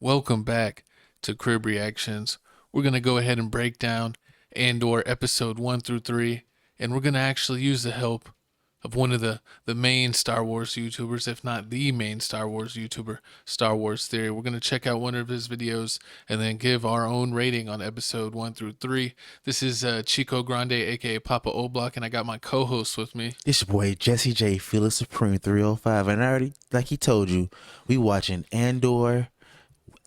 Welcome back to Crib Reactions. We're going to go ahead and break down Andor episode 1 through 3, and we're going to actually use the help of one of the main Star Wars YouTubers, if not the main Star Wars YouTuber, Star Wars Theory. We're going to check out one of his videos and then give our own rating on episode 1 through 3. This is Chico Grande, aka Papa O'Block, and I got my co-host with me. It's your boy Jesse J, Phyllis Supreme 305, and I already, like he told you, we watching Andor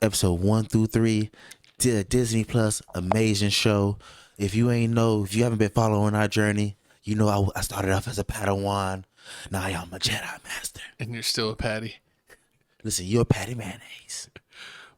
episode 1 through 3, Disney Plus, amazing show. If you haven't been following our journey, you know I started off as a Padawan. Now I'm a Jedi Master. And you're still a Patty. Listen, you're a Patty Mayonnaise.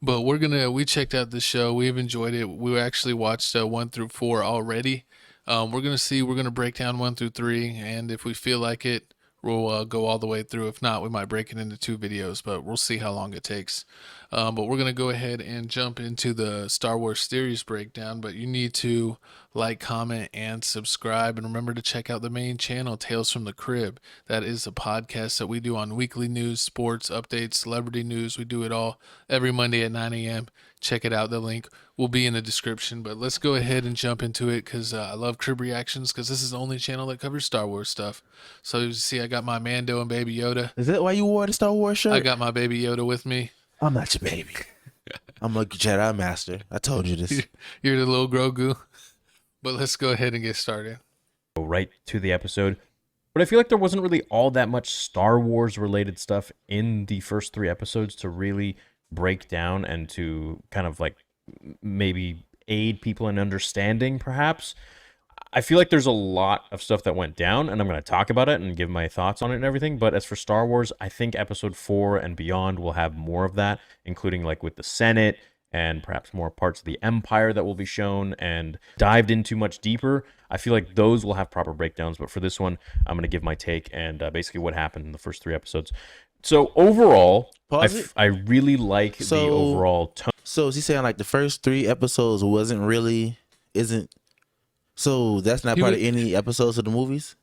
But we checked out the show. We've enjoyed it. We actually watched 1 through 4 already. We're going to break down 1 through 3. And if we feel like it, we'll go all the way through. If not, we might break it into 2 videos, but we'll see how long it takes. But we're going to go ahead and jump into the Star Wars Theories breakdown. But you need to like, comment, and subscribe. And remember to check out the main channel, Tales from the Crib. That is a podcast that we do on weekly news, sports, updates, celebrity news. We do it all every Monday at 9 a.m. Check it out. The link will be in the description. But let's go ahead and jump into it because I love Crib Reactions because this is the only channel that covers Star Wars stuff. So you see, I got my Mando and Baby Yoda. Is that why you wore the Star Wars shirt? I got my Baby Yoda with me. I'm not your baby. I'm a Jedi Master. I told you this. You're the little Grogu. But let's go ahead and get started. Go right to the episode. But I feel like there wasn't really all that much Star Wars related stuff in the first 3 episodes to really break down and to kind of like maybe aid people in understanding, perhaps. I feel like there's a lot of stuff that went down, and I'm going to talk about it and give my thoughts on it and everything. But as for Star Wars, I think episode 4 and beyond will have more of that, including like with the Senate and perhaps more parts of the Empire that will be shown and dived into much deeper. I feel like those will have proper breakdowns. But for this one, I'm going to give my take and basically what happened in the first 3 episodes. So overall, I really like the overall tone. So is he saying like the first 3 episodes isn't so that's not part of any episodes of the movies?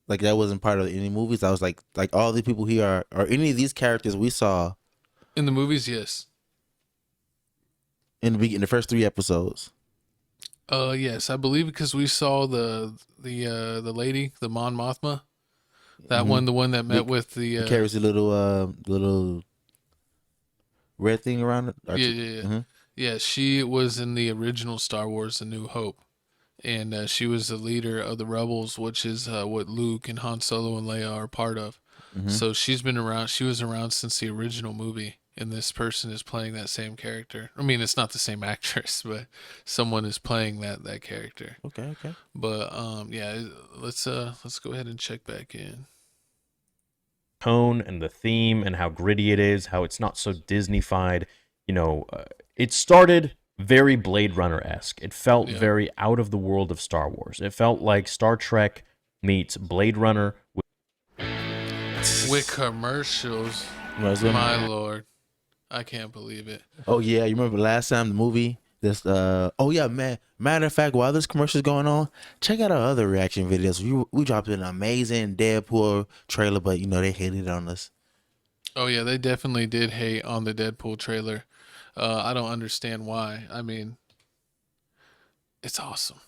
Like that wasn't part of any movies? I was like all the people here are any of these characters we saw in the movies, yes. In the first 3 episodes. Yes, I believe because we saw the lady, the Mon Mothma. That one, the one that met with the carries a little red thing around it. Yeah. Yeah, she was in the original Star Wars: A New Hope. And she was the leader of the rebels, which is what Luke and Han Solo and Leia are part of. So she's been around. She was around since the original movie, and this person is playing that same character. I mean, it's not the same actress, but someone is playing that character. Okay. But yeah, let's go ahead and check back in. Tone and the theme and how gritty it is, how it's not so Disney-fied. It started very Blade Runner-esque. It felt very out of the world of Star Wars. It felt like Star Trek meets Blade Runner with commercials. My lord, I can't believe it. Oh yeah, you remember last time the movie? Oh yeah, man. Matter of fact, while this commercial's going on, check out our other reaction videos. We dropped an amazing Deadpool trailer, but they hated on us. Oh yeah, they definitely did hate on the Deadpool trailer. I don't understand why. I mean, it's awesome.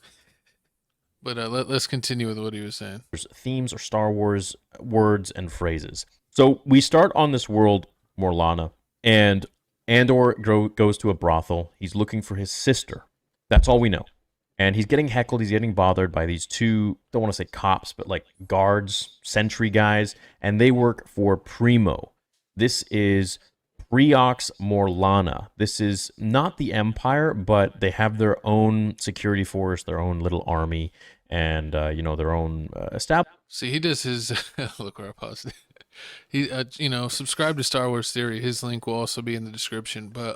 But let's continue with what he was saying. There's themes or Star Wars words and phrases. So we start on this world, Morlana, and Andor goes to a brothel. He's looking for his sister. That's all we know. And he's getting heckled. He's getting bothered by these 2, don't want to say cops, but like guards, sentry guys, and they work for Primo. This is Briox Morlana. This is not the Empire, but they have their own security force, their own little army, and their own establishment. See, he does his look where I paused. He subscribe to Star Wars Theory. His link will also be in the description. But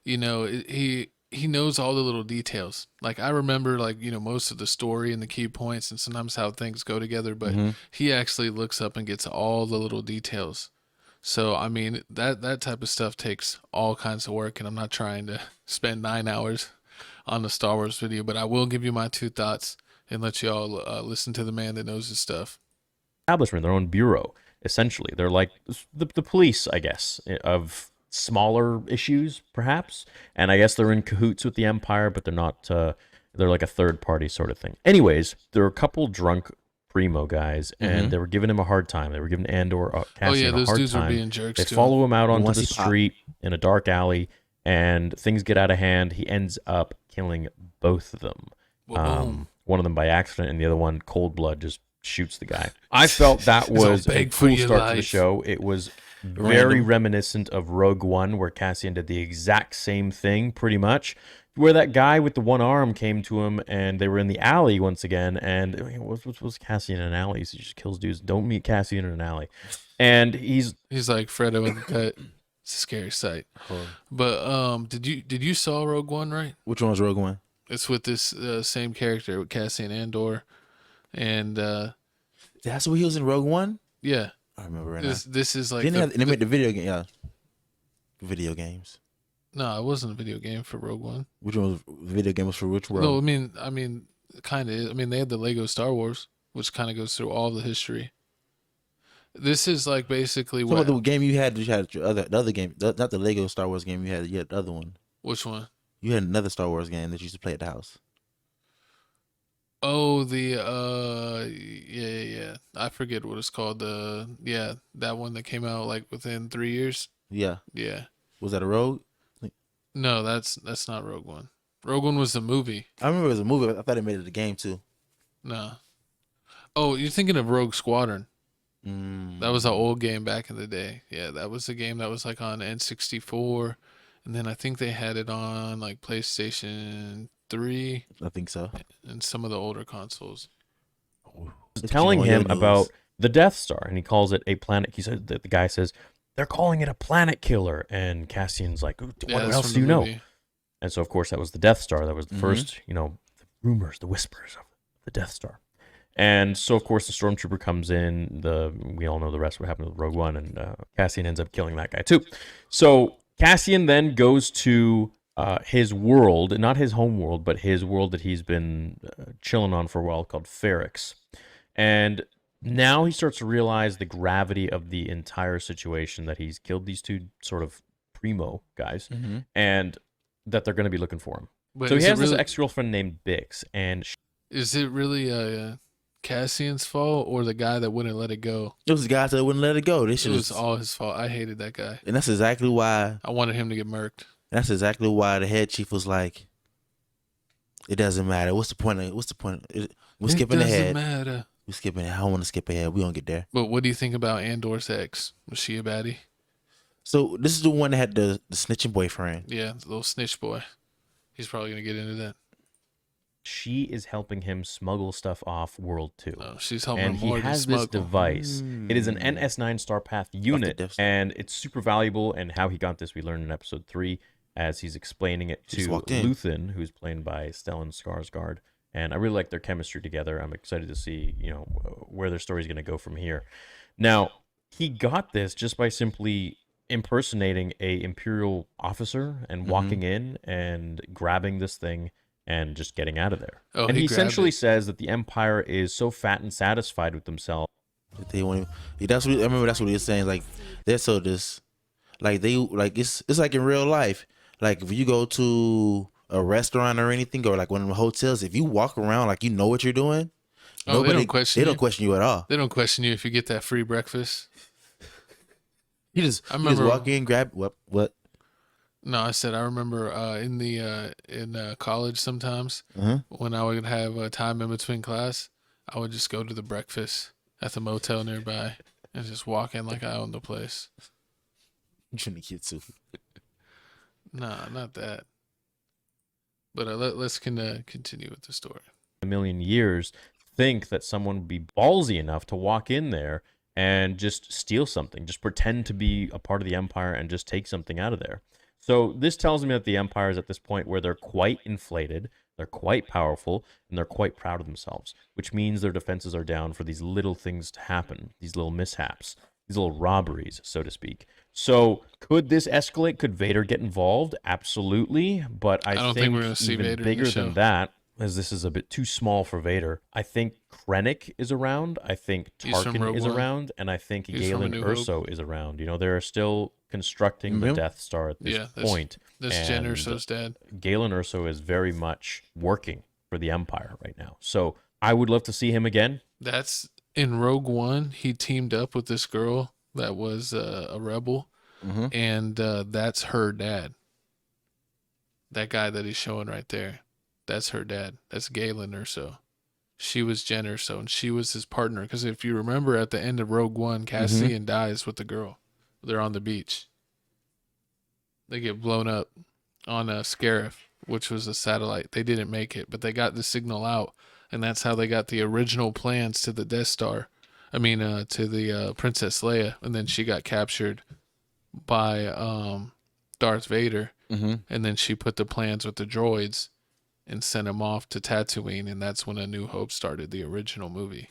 he knows all the little details. Like I remember most of the story and the key points and sometimes how things go together, but he actually looks up and gets all the little details. So, I mean, that type of stuff takes all kinds of work, and I'm not trying to spend 9 hours on the Star Wars video, but I will give you my 2 thoughts and let you all listen to the man that knows his stuff. Establishment, their own bureau, essentially. They're like the police, I guess, of smaller issues, perhaps. And I guess they're in cahoots with the Empire, but they're not. They're like a third party sort of thing. Anyways, there were a couple drunk primo guys, and they were giving him a hard time. They were giving Andor, Cassian, a those hard dudes were time. being jerks They to follow him out And onto once the he pop- street in a dark alley, and things get out of hand. He ends up killing both of them. Boom. One of them by accident, and the other one, cold blood, just shoots the guy. I felt that He's all was a beg for cool your start to the life. show. It was very reminiscent of Rogue One, where Cassian did the exact same thing, pretty much. Where that guy with the one arm came to him, and they were in the alley once again. And what's Cassian in an alley? He just kills dudes. Don't meet Cassian in an alley. And he's like Frodo in the cut. It's a scary sight. But did you saw Rogue One, right? Which one was Rogue One? It's with this same character with Cassian Andor, and That's what he was in Rogue One. yeah, I remember right this is like now. They made the video game. Yeah, video games. no, it wasn't a video game for Rogue One. Which one was the video game was for which world? No, I mean, kind of. I mean, they had the Lego Star Wars, which kind of goes through all the history. This is like basically Some what? of the game you had your the other game, not the Lego Star Wars game. You had the other one. Which one? You had another Star Wars game that you used to play at the house. Oh, yeah. I forget what it's called. That one that came out like within 3 years. Yeah, Yeah. was that a Rogue? No, that's not Rogue One. Rogue One was the movie. I remember it was a movie. I thought they made it a game too. No. Oh, you're thinking of Rogue Squadron. That was an old game back in the day. Yeah, that was a game that was like on N64, and then I think they had it on like PlayStation 3 I think so. and some of the older consoles. telling him about the Death Star, and he calls it a planet. He said that the guy says they're calling it a planet killer, and Cassian's like, "What that's else from do you the know?" movie. And so, of course, that was the Death Star. That was the first, the rumors, the whispers of the Death Star. And so, of course, the Stormtrooper comes in. We all know the rest of what happened with Rogue One, and Cassian ends up killing that guy too. So Cassian then goes to his world, not his home world, but his world that he's been chilling on for a while, called Ferrix. And now he starts to realize the gravity of the entire situation, that he's killed these two sort of primo guys, and that they're going to be looking for him. But So he is has it this really, ex-girlfriend named Bix, and is it really Cassian's fault or the guy that wouldn't let it go? It was the guys that wouldn't let it go. They It should was all his fault. I hated that guy. and that's exactly why. I wanted him to get murked. That's exactly why the head chief was like, "It doesn't matter. What's the point? We're skipping It ahead. doesn't matter. We're skipping ahead. I don't want to skip ahead. We don't get there." But what do you think about Andor's ex? Was she a baddie? So this is the one that had the snitching boyfriend. Yeah, the little snitch boy. He's probably gonna get into that. she is helping him smuggle stuff off World 2. No, she's helping And him he more than has this smuggle. device. It is an NS9 Star Path unit, Death Star. and it's super valuable. And how he got this, we learned in episode 3, as he's explaining it Just to walked in. Luthen, who's played by Stellan Skarsgård. And I really like their chemistry together. I'm excited to see, where their story is going to go from here. Now, he got this just by simply impersonating a Imperial officer and walking in and grabbing this thing and just getting out of there. Oh, and he he grabbed essentially it. says that the Empire is so fat and satisfied with themselves. They want. That's what I remember. That's what he was saying. Like they're so it's like in real life. Like if you go to a restaurant or anything, or like one of the hotels, if you walk around like you know what you're doing, Oh, they don't question They you. don't question you at all. They don't question you if you get that free breakfast. You just walk in, grab what. No, I said I remember in college sometimes when I would have time in between class, I would just go to the breakfast at the motel nearby and just walk in like I owned the place. I'm trying to get to. Nah, not that. But let's continue with the story. A million years, think that someone would be ballsy enough to walk in there and just steal something, just pretend to be a part of the Empire and just take something out of there. So this tells me that the Empire is at this point where they're quite inflated, they're quite powerful, and they're quite proud of themselves, which means their defenses are down for these little things to happen, these little mishaps, these little robberies, so to speak. So could this escalate? Could Vader get involved? Absolutely. But I don't think we're gonna see even Vader in the bigger show. than that, as this is a bit too small for Vader, I think Krennic is around. I think He's from Tarkin Rogue is One. around. And I think He's from A Galen New Hope. Erso is around. There are still constructing the Remember? Death Star at this Yeah, point. that's Jen And Erso's dad. Galen Erso is very much working for the Empire right now. So I would love to see him again. That's in Rogue One. He teamed up with this girl that was a rebel, Mm-hmm. and that's her dad. That guy that he's showing right there, that's her dad. That's Galen Erso. She was Jen Erso, and she was his partner. Because if you remember, at the end of Rogue One, Cassian dies with the girl. They're on the beach. They get blown up on a Scarif, which was a satellite. They didn't make it, but they got the signal out, and that's how they got the original plans to the Death Star. To the Princess Leia, and then she got captured by Darth Vader, and then she put the plans with the droids and sent him off to Tatooine, and that's when A New Hope started, the original movie.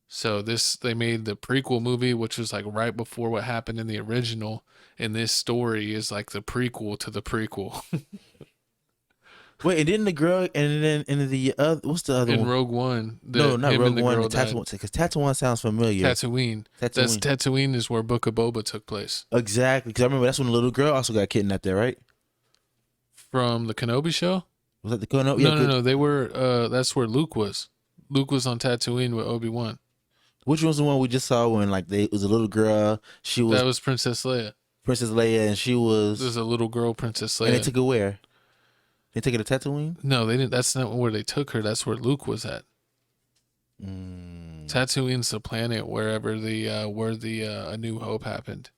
So they made the prequel movie, which was like right before what happened in the original, and this story is like the prequel to the prequel. Wait, and then the girl, and then in the other, what's the other In one? Rogue One, No, not him Rogue and the One. girl The died. Tatooine, because Tatooine sounds familiar. Tatooine. That's Tatooine is where Book of Boba took place. Exactly, because I remember that's when the little girl also got kidnapped there, right? From the Kenobi show? Was that the Kenobi? No. They were. That's where Luke was. Luke was on Tatooine with Obi-Wan. Which was the one we just saw when it was a little girl? She was That was Princess Leia. Princess Leia, and she was. There's a little girl, Princess Leia. And they took her where? They took her to Tatooine. No, they didn't. That's not where they took her. That's where Luke was at. Tatooine's the planet wherever where the A New Hope happened,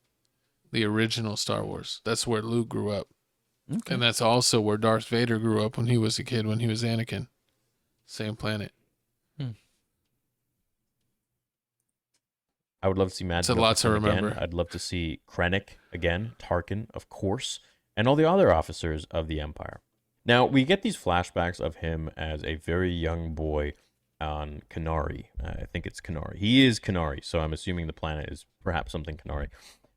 the original Star Wars. That's where Luke grew up, and that's also where Darth Vader grew up when he was a kid, when he was Anakin. Same planet. I would love to see Mad It's a lot to Mikkelsen again. remember. I'd love to see Krennic again, Tarkin, of course, and all the other officers of the Empire. Now, we get these flashbacks of him as a very young boy on Kenari. I think it's Kenari. He is Kenari, so I'm assuming the planet is perhaps something Kenari.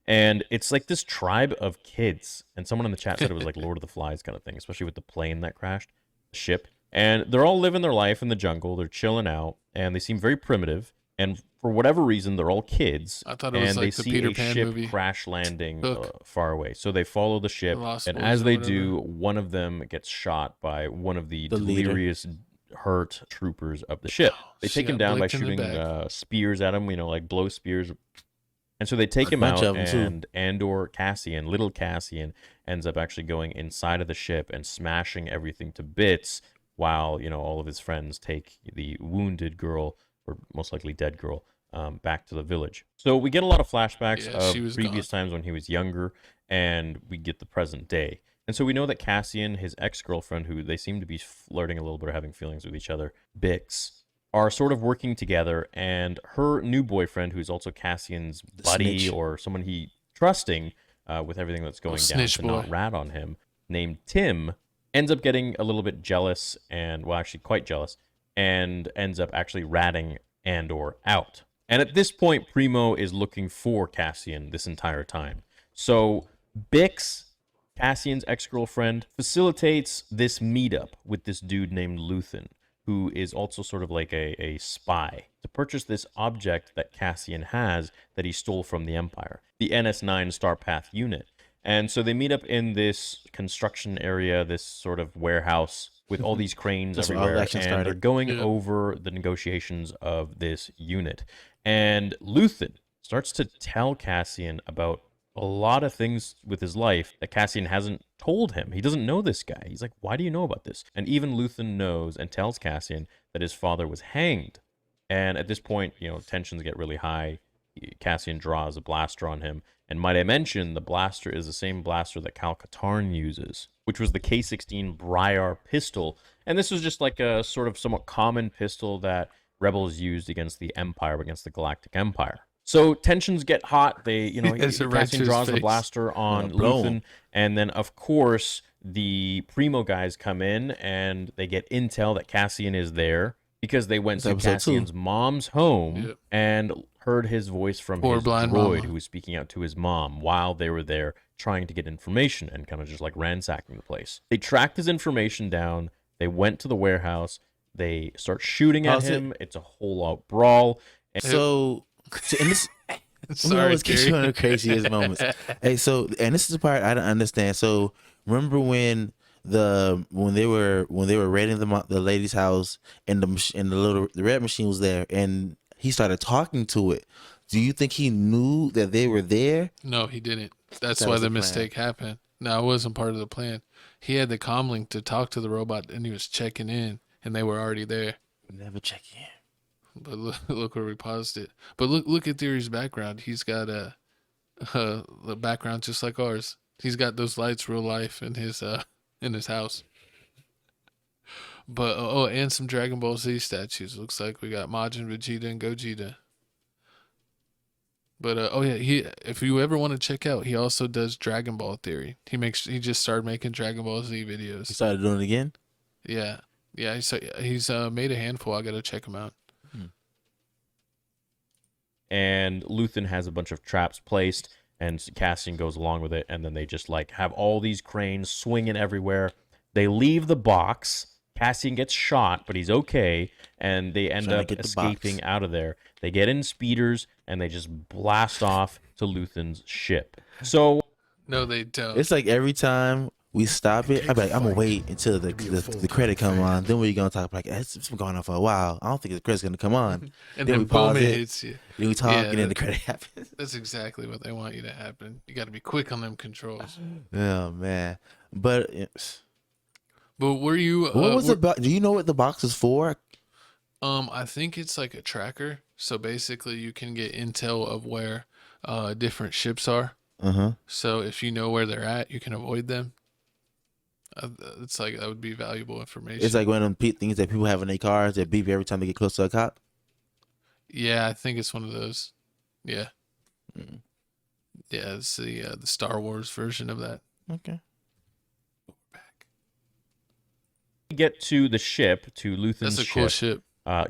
And it's like this tribe of kids. And someone in the chat said it was like Lord of the Flies kind of thing, especially with the plane that crashed, the ship. And they're all living their life in the jungle. They're chilling out, and they seem very primitive. And for whatever reason, they're all kids. I thought it was and like they the see Peter a Pan ship movie. crash landing Hook. far away. So they follow the ship, The Lost and Boys as or they whatever. do, one of them gets shot by one of the leader. delirious, hurt troopers of the ship. They She take him got down by blicked in the shooting back. spears at him, like blow spears. And so they take him bunch out, of 'em, too. and Andor little Cassian, ends up actually going inside of the ship and smashing everything to bits, while all of his friends take the wounded girl, or most likely dead girl, back to the village. So we get a lot of flashbacks Yeah, she of was previous times when he was younger, and we get the present day. And so we know that Cassian, his ex-girlfriend, who they seem to be flirting a little bit or having feelings with each other, Bix, are sort of working together, and her new boyfriend, who's also Cassian's buddy snitch. or someone he trusting with everything that's going down snitch to not boy. rat on him, named Tim, ends up getting a little bit jealous, and well, actually quite jealous, and ends up actually ratting Andor out. And at this point, Primo is looking for Cassian this entire time. So Bix, Cassian's ex-girlfriend, facilitates this meetup with this dude named Luthen, who is also sort of like a spy, to purchase this object that Cassian has that he stole from the Empire, the NS9 Starpath unit. And so they meet up in this construction area, this sort of warehouse with all these cranes That's where all the everywhere, action and they're started. going Yeah. over the negotiations of this unit. And Luthen starts to tell Cassian about a lot of things with his life that Cassian hasn't told him. He doesn't know this guy. He's like, why do you know about this? And even Luthen knows and tells Cassian that his father was hanged. And at this point, tensions get really high. Cassian draws a blaster on him. And might I mention, the blaster is the same blaster that Cal Katarn uses, which was the K16 Briar pistol. And this was just like a sort of somewhat common pistol that rebels used against the Empire, against the Galactic Empire. So tensions get hot. They, As it right to Cassian his draws the face. blaster on blow Luthen, him. and then of course the Primo guys come in and they get intel that Cassian is there because they went It's to episode 2. Cassian's mom's home Yep. and heard his voice from Poor his blind droid mama. who was speaking out to his mom while they were there trying to get information and kind of just like ransacking the place. They tracked his information down. They went to the warehouse. They start shooting at How's it? him. It's a whole out brawl. And So in this, We Sorry, always get Terry. you on the craziest moments. Hey, so and this is the part I don't understand. So remember when they were raiding the lady's house and the red machine was there and he started talking to it. Do you think he knew that they were there? No, he didn't. That's That why was the the plan. mistake happened. No, it wasn't part of the plan. He had the comlink to talk to the robot, and he was checking in, and they were already there. Never check in. But look where we paused it. But look at Theory's background. He's got the background just like ours. He's got those lights, real life, in his house. But and some Dragon Ball Z statues. Looks like we got Majin, Vegeta, and Gogeta. But if you ever want to check out, he also does Dragon Ball Theory. He just started making Dragon Ball Z He videos. started doing it again. Yeah, yeah. He's made a handful. I gotta check him out. And Luthen has a bunch of traps placed, and Cassian goes along with it, and then they just like have all these cranes swinging everywhere. They leave the box. Cassian gets shot, but he's okay, and they end Trying to up get the escaping box. out of there. They get in speeders, and they just blast off to Luthen's ship. So No, they don't. It's like every time we stop it, I'm gonna wait until the credit come on. Then we're gonna talk like it's been going on for a while. I don't think the credit's gonna come on. And then then we boom, pause it it. hits you. Then we talk, Yeah, and then the credit happens. That's exactly what they want you to happen. You got to be quick on them controls. Oh man! But But were you? what was the box? Do you know what the box is for? I think it's like a tracker. So basically, you can get intel of where different ships are. So if you know where they're at, you can avoid them. It's like that would be valuable information. It's like one of them things that people have in their cars that beep every time they get close to a cop. Yeah, I think it's one of those. Yeah. Yeah, it's the Star Wars version of that. Okay. Back. we get to the ship, to Luthen's That's a cool ship.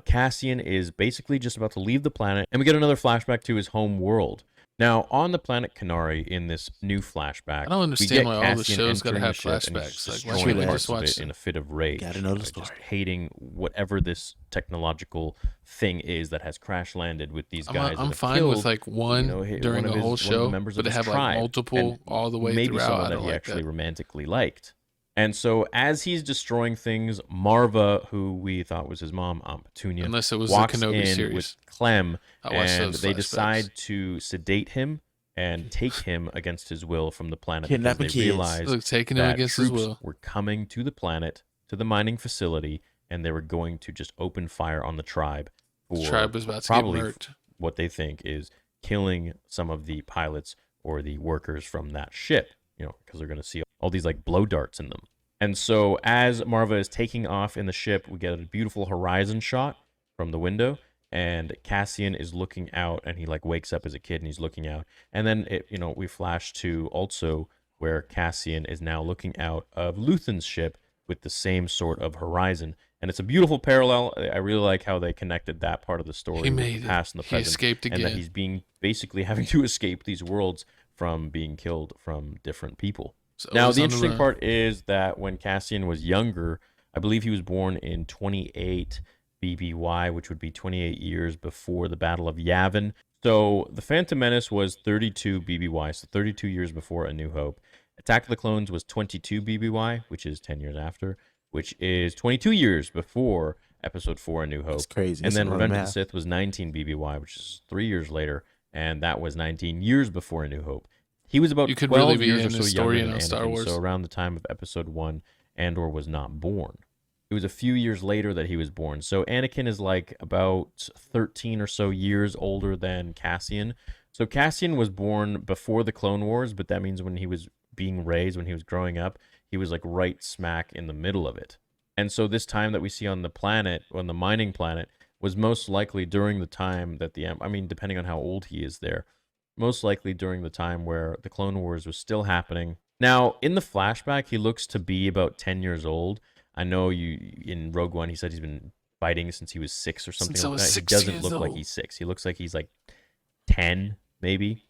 Cassian is basically just about to leave the planet, and we get another flashback to his home world. Now, on the planet Canary, in this new flashback, I don't understand we get why all the Cassian shows gotta entering the have ship, and he's flashbacks. Like, why destroying can't we parts just of watch it in a fit of rage. Gotta know the Just story. hating whatever this technological thing is that has crash landed with these guys. I'm that have fine killed, with like one during the whole one of show, the members but of to his have like tribe, multiple and all the way maybe throughout. someone I that don't he like actually that. romantically liked. And so, as he's destroying things, Marva, who we thought was his mom, Aunt Petunia, Unless it was the walks Kenobi in series. with Clem, I watched and those they flashbacks. decide to sedate him and take him against his will from the planet because Kidnapping they kids. realized Look, taking him that against his troops will. were coming to the planet, to the mining facility, and they were going to just open fire on the tribe for The tribe was about to get probably murked. what they think is killing some of the pilots or the workers from that ship, because they're going to see all these like blow darts in them. And so as Marva is taking off in the ship, we get a beautiful horizon shot from the window, and Cassian is looking out, and he like wakes up as a kid and he's looking out. And then we flash to also where Cassian is now looking out of Luthen's ship with the same sort of horizon. And it's a beautiful parallel. I really like how they connected that part of the story He with made the it. past and the He present. escaped And that again. he's being basically having to escape these worlds from being killed from different people. So Now, always the on interesting run. part is that when Cassian was younger, I believe he was born in 28 BBY, which would be 28 years before the Battle of Yavin. So the Phantom Menace was 32 BBY, so 32 years before A New Hope. Attack of the Clones was 22 BBY, which is 10 years after, which is 22 years before Episode 4 A New Hope. That's crazy. And That's then a lot of Revenge of the math. Sith was 19 BBY, which is 3 years later, and that was 19 years before A New Hope. He was about You could 12 really be years an or so younger historian than on Star Anakin, Wars. so around the time of Episode 1, Andor was not born. It was a few years later that he was born. So Anakin is like about 13 or so years older than Cassian. So Cassian was born before the Clone Wars, but that means when he was being raised, when he was growing up, he was like right smack in the middle of it. And so this time that we see on the planet, on the mining planet, was most likely during the time that depending on how old he is there, most likely during the time where the Clone Wars was still happening. Now, in the flashback, he looks to be about 10 years old. I know in Rogue One, he said he's been fighting since he was 6 or something Since I like was that. He 6 doesn't years look like old. he's 6. He looks like he's like 10, maybe.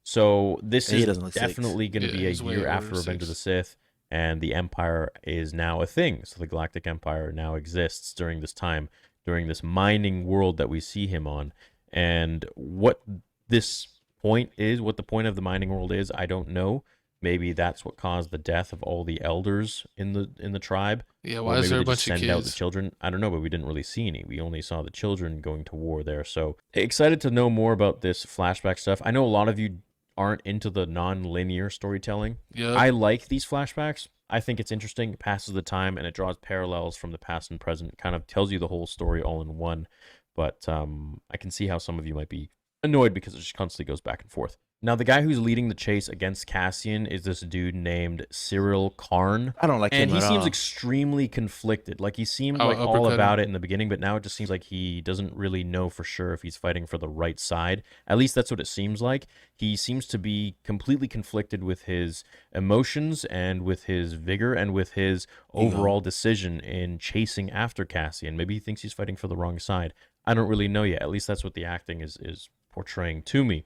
So this He is doesn't look 6. definitely going to Yeah, be a he's way year over after Revenge of the 6. Sith, and the Empire is now a thing. So the Galactic Empire now exists during this time, during this mining world that we see him on. And what this what the point of the mining world is, I don't know. Maybe that's what caused the death of all the elders in the tribe. Yeah, Or why is maybe there they a just bunch of send out the kids? children. I don't know, but we didn't really see any. We only saw the children going to war there. So excited to know more about this flashback stuff. I know a lot of you aren't into the non-linear storytelling. Yep. I like these flashbacks. I think it's interesting. It passes the time and it draws parallels from the past and present. Kind of tells you the whole story all in one. But I can see how some of you might be annoyed because it just constantly goes back and forth. Now, the guy who's leading the chase against Cassian is this dude named Cyril Karn. I don't like And him he at seems all. extremely conflicted. Like, he seemed Oh, like all uppercut about him. it in the beginning, but now it just seems like he doesn't really know for sure if he's fighting for the right side. At least that's what it seems like. He seems to be completely conflicted with his emotions and with his vigor and with his overall decision in chasing after Cassian. Maybe he thinks he's fighting for the wrong side. I don't really know yet. At least that's what the acting is portraying to me.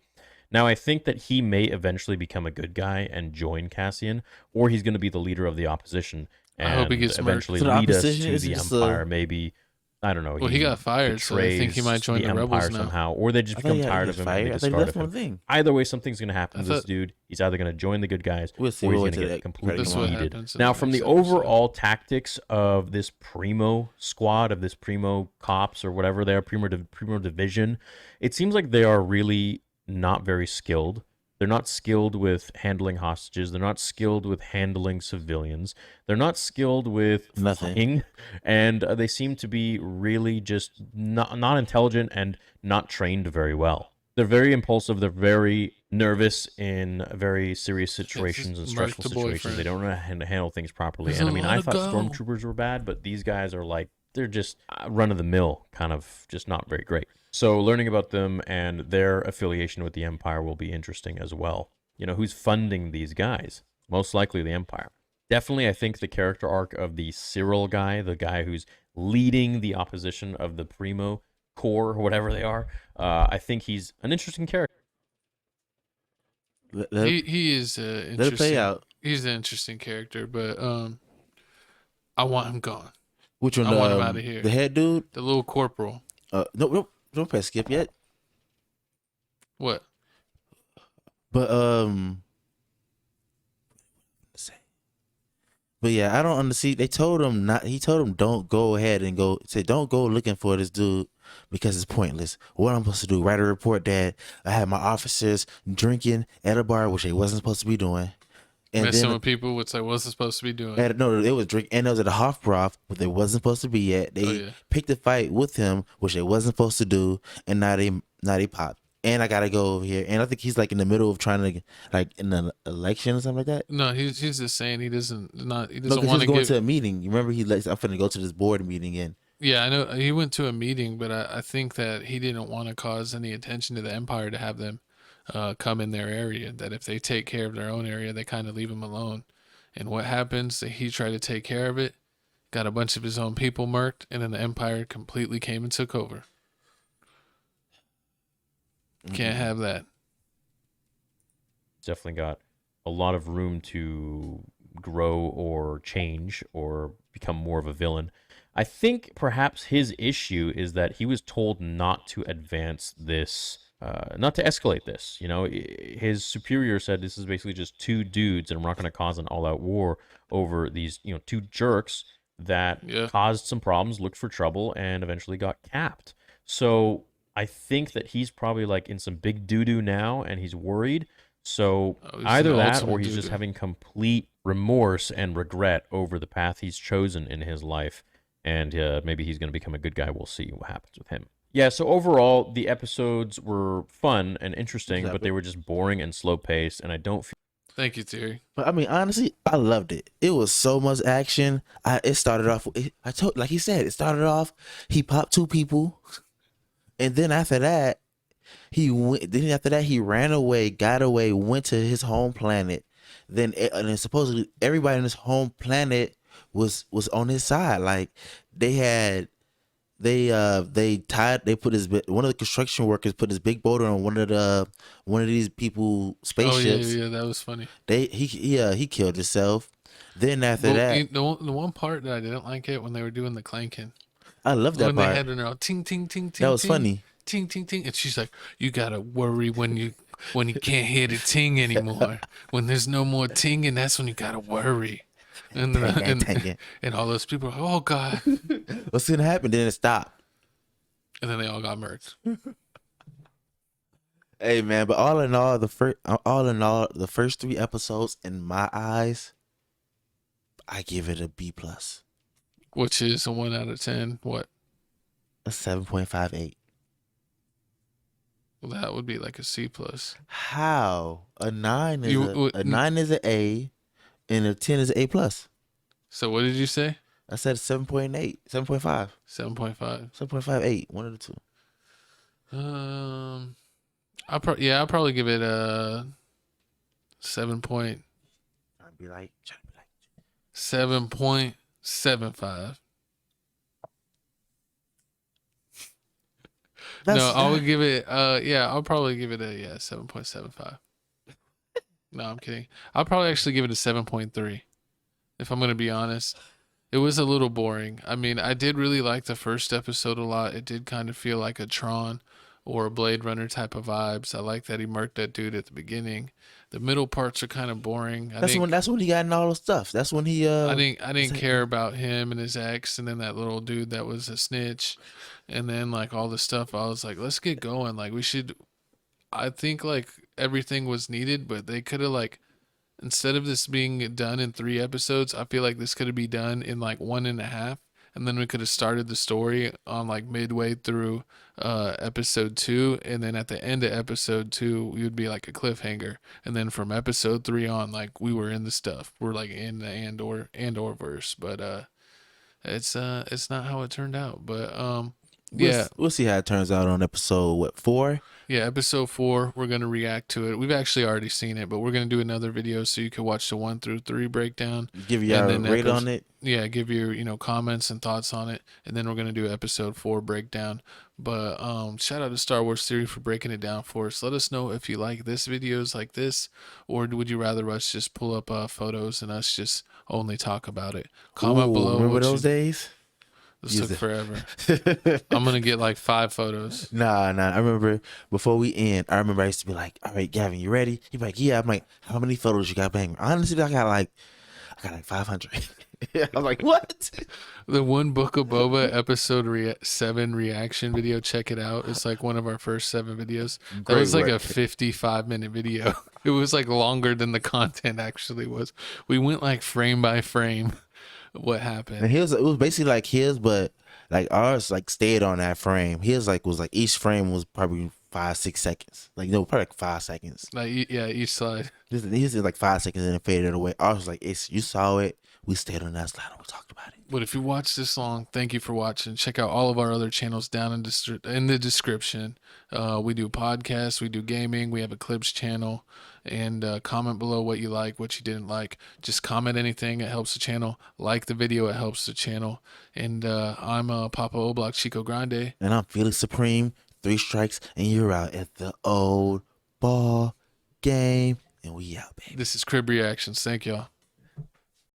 Now, I think that he may eventually become a good guy and join Cassian, or he's going to be the leader of the opposition I hope he and gets murked. eventually So the lead us opposition to is the just Empire. Maybe, I don't know. Well, he got fired, so I think he might betrays join the Empire rebels now. somehow, or they just I thought become tired he of was him and they fired. I thought he discard left of on him. the thing. Either way, something's going to happen I to this thought- dude. He's either going to join the good guys, We'll see. or he's We'll going wait to till get that completely This is what yeeted. happens in Now, the from the next episode. overall tactics of this Primo squad, of this Primo cops or whatever they are, Primo division, it seems like they are really not very skilled. They're not skilled with handling hostages. They're not skilled with handling civilians. They're not skilled with Nothing. flying. And they seem to be really just not intelligent and not trained very well. They're very impulsive. They're very nervous in very serious situations and murked stressful the situations. boyfriend. They don't know how to handle things properly. There's And a I mean, lot I to thought go. stormtroopers were bad, but these guys are like, they're just run of the mill, kind of just not very great. So learning about them and their affiliation with the Empire will be interesting as well. You know, who's funding these guys? Most likely the Empire. Definitely, I think the character arc of the Cyril guy, the guy who's leading the opposition of the Primo Corps, or whatever they are, I think he's an interesting character. Let He is it interesting. play out. He's an interesting character, but I want him gone. Which one? I want him outta here. The head dude. The little corporal. No, don't press skip yet. What? But But yeah, I don't understand. They told him not. He told him don't go ahead and go. Say don't go looking for this dude because it's pointless. What I'm supposed to do? Write a report that I had my officers drinking at a bar, which they wasn't supposed to be doing. And Messing then with people, which I wasn't supposed to be doing. no, it was drink, and it was at a Hofbräu, but they wasn't supposed to be yet. They Oh, yeah. picked a fight with him, which they wasn't supposed to do, and now they popped. And I gotta go over here, and I think he's like in the middle of trying to like in an election or something like that. No, he's just saying he doesn't No, want because he to was going give. to a meeting. You remember he like I'm finna go to this board meeting and Yeah, I know he went to a meeting, but I think that he didn't want to cause any attention to the Empire to have them come in their area. That if they take care of their own area, they kind of leave him alone. And what happens? That he tried to take care of it, got a bunch of his own people murked, and then the Empire completely came and took over. Can't have that. Definitely got a lot of room to grow or change or become more of a villain. I think perhaps his issue is that he was told not to advance this, not to escalate this. You know, his superior said this is basically just two dudes, and we're not going to cause an all-out war over these, you know, two jerks that Yeah. caused some problems, looked for trouble, and eventually got capped. So I think that he's probably like in some big doo-doo now, and he's worried. So Oh, he's either in that, ultimate or he's just doo-doo. having complete remorse and regret over the path he's chosen in his life, and maybe he's going to become a good guy. We'll see what happens with him. Yeah, so overall, the episodes were fun and interesting, but they were just boring and slow-paced, and I don't feel Thank you, Terry. But I mean, honestly, I loved it. It was so much action. It started off. I told, like he said, it started off. He popped two people, and then after that, he went. Then after that, he ran away, got away, went to his home planet. Then supposedly everybody on his home planet was on his side. Like they had. They put one of the construction workers put his big boulder on one of these people spaceships. Oh yeah, that was funny. He killed himself. Then after Well, that, the one part that I didn't like it when they were doing the clanking. I love that When part. they had it all ting ting ting ting. That was ting, funny. Ting ting ting, and she's like, "You gotta worry when you when you can't hear the ting anymore. When there's no more tinging, that's when you gotta worry. And Tang. and all those people are like, oh God. What's gonna happen? Then it stopped. And then they all got murked. Hey man, but all in all, the first 3 episodes in my eyes, I give it a B plus, Which is a 1 out of 10. What? a 7.58. Well, that would be like a C plus. How a 9 is You a 9 is an A, and a 10 is an A plus. So what did you say? I said 7.8, 7.5, 7.5. 7.58, one of the two. I'll probably give it a 7 point Trying to be like 7.75. That's No, I would give it I'll probably give it a 7.75. No, I'm kidding. I'll probably actually give it a 7.3 if I'm going to be honest. It was a little boring. I mean, I did really like the first episode a lot. It did kind of feel like a Tron or a Blade Runner type of vibes. I like that he murked that dude at the beginning. The middle parts are kind of boring. that's when he got in all the stuff. That's when he I didn't care about him and his ex, and then that little dude that was a snitch, and then like all the stuff. I was like, let's get going. Like we should. I think like everything was needed, but they could have like instead of this being done in 3 episodes, I feel like this could have been done in like 1.5, and then we could have started the story on like midway through episode 2, and then at the end of episode 2 we would be like a cliffhanger, and then from episode 3 on like we were in the stuff, we're like in the Andor verse, but it's not how it turned out, but we'll see how it turns out on episode 4. Yeah, episode 4, we're going to react to it. We've actually already seen it, but we're going to do another video so you can watch the 1 through 3 breakdown. Give you a rate on it. Yeah, give your, comments and thoughts on it. And then we're going to do episode 4 breakdown. But shout out to Star Wars Theory for breaking it down for us. Let us know if you like this videos like this, or would you rather us just pull up photos and us just only talk about it? Comment below. Remember those days? This took forever. I'm going to get like 5 photos. Nah. I remember before we end, I used to be like, all right, Gavin, you ready? He'd be like, yeah. I'm like, how many photos you got, bang? Honestly, I got like 500. I'm like, what? The One Book of Boba episode 7 reaction video. Check it out. It's like one of our first 7 videos. That was like a 55-minute video. It was like longer than the content actually was. We went like frame by frame. What happened? And it was basically like his, but like ours like stayed on that frame. His was like each frame was probably 5-6 seconds. Like no, probably like 5 seconds. Like each slide. His is like 5 seconds and it faded away. Ours was like you saw it. We stayed on that slide and we talked about it. But if you watched this long, thank you for watching. Check out all of our other channels down in the description. We do podcasts, we do gaming, we have a clips channel, and comment below what you like, what you didn't like. Just comment anything, it helps the channel. Like the video, it helps the channel. And I'm Papa Oblock Chico Grande. And I'm Felix Supreme. 3 strikes and you're out at the old ball game. And we out, baby. This is Crib Reactions. Thank y'all.